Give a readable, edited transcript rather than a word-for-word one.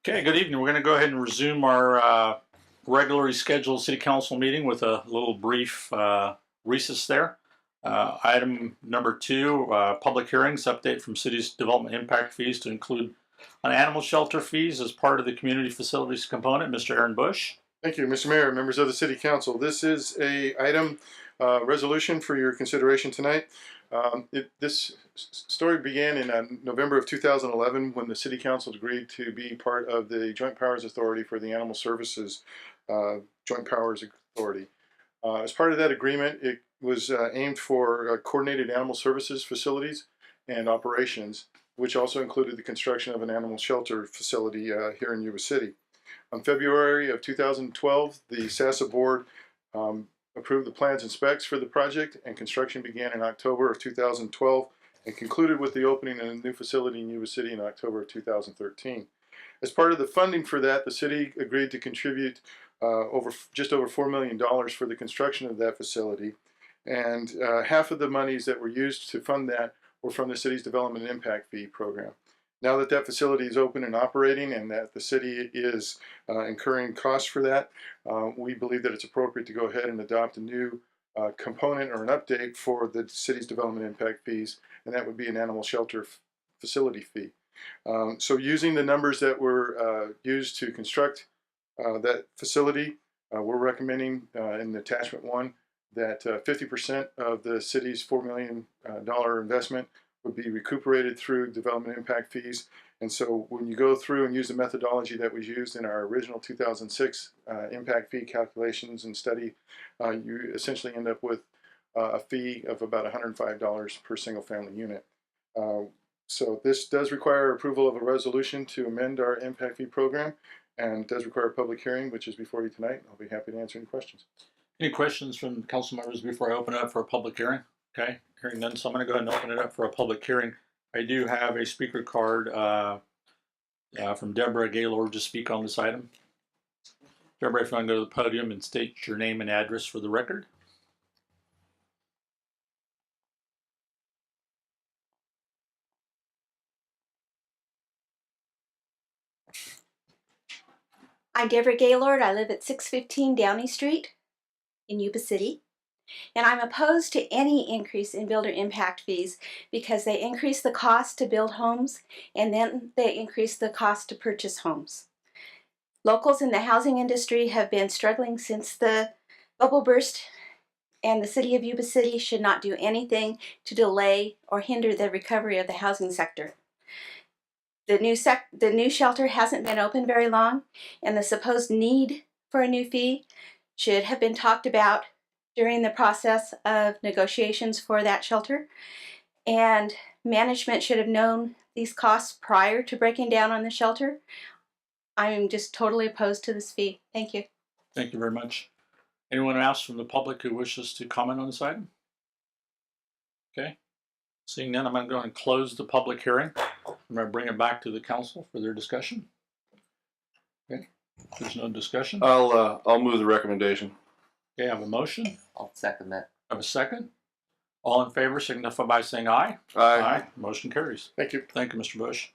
Okay, good evening. We're going to go ahead and resume our regularly scheduled city council meeting with a little brief recess there. Item number 2, public hearings, update from city's development impact fees to include on animal shelter fees as part of the community facilities component. Mr. Aaron Bush. Thank you, Mr. Mayor, members of the City Council. This is a item resolution for your consideration tonight. This story began in November of 2011 when the City Council agreed to be part of the Joint Powers Authority for the Animal Services Joint Powers Authority. As part of that agreement, it was aimed for coordinated animal services facilities and operations, which also included the construction of an animal shelter facility here in Yuba City. On February of 2012, the SASA board approved the plans and specs for the project, and construction began in October of 2012 and concluded with the opening of a new facility in Yuba City in October of 2013. As part of the funding for that, the city agreed to contribute just over $4 million for the construction of that facility, and half of the monies that were used to fund that were from the city's development and impact fee program. Now that that facility is open and operating and that the city is incurring costs for that, we believe that it's appropriate to go ahead and adopt a new component or an update for the city's development impact fees, and that would be an animal shelter facility fee. So using the numbers that were used to construct that facility, we're recommending in attachment 1 that 50% of the city's $4 million investment would be recuperated through development impact fees. And so when you go through and use the methodology that was used in our original 2006 impact fee calculations and study, you essentially end up with a fee of about $105 per single family unit. So this does require approval of a resolution to amend our impact fee program, and does require a public hearing, which is before you tonight. I'll be happy to answer any questions. Any questions from council members before I open it up for a public hearing? Okay, hearing none, so I'm going to go ahead and open it up for a public hearing. I do have a speaker card from Deborah Gaylord to speak on this item. Deborah, if you want to go to the podium and state your name and address for the record. I'm Deborah Gaylord. I live at 615 Downey Street in Yuba City. And I'm opposed to any increase in builder impact fees because they increase the cost to build homes and then they increase the cost to purchase homes. Locals in the housing industry have been struggling since the bubble burst, and the city of Yuba City should not do anything to delay or hinder the recovery of the housing sector. The new shelter hasn't been open very long, and the supposed need for a new fee should have been talked about during the process of negotiations for that shelter, and management should have known these costs prior to breaking down on the shelter. I'm just totally opposed to this fee. Thank you. Thank you very much. Anyone else from the public who wishes to comment on this item? Okay. Seeing none, I'm going to go ahead and close the public hearing. I'm going to bring it back to the council for their discussion. Okay. There's no discussion. I'll move the recommendation. Okay, I have a motion. I'll second that. I have a second. All in favor signify by saying aye. Aye. Motion carries. Thank you. Thank you, Mr. Bush.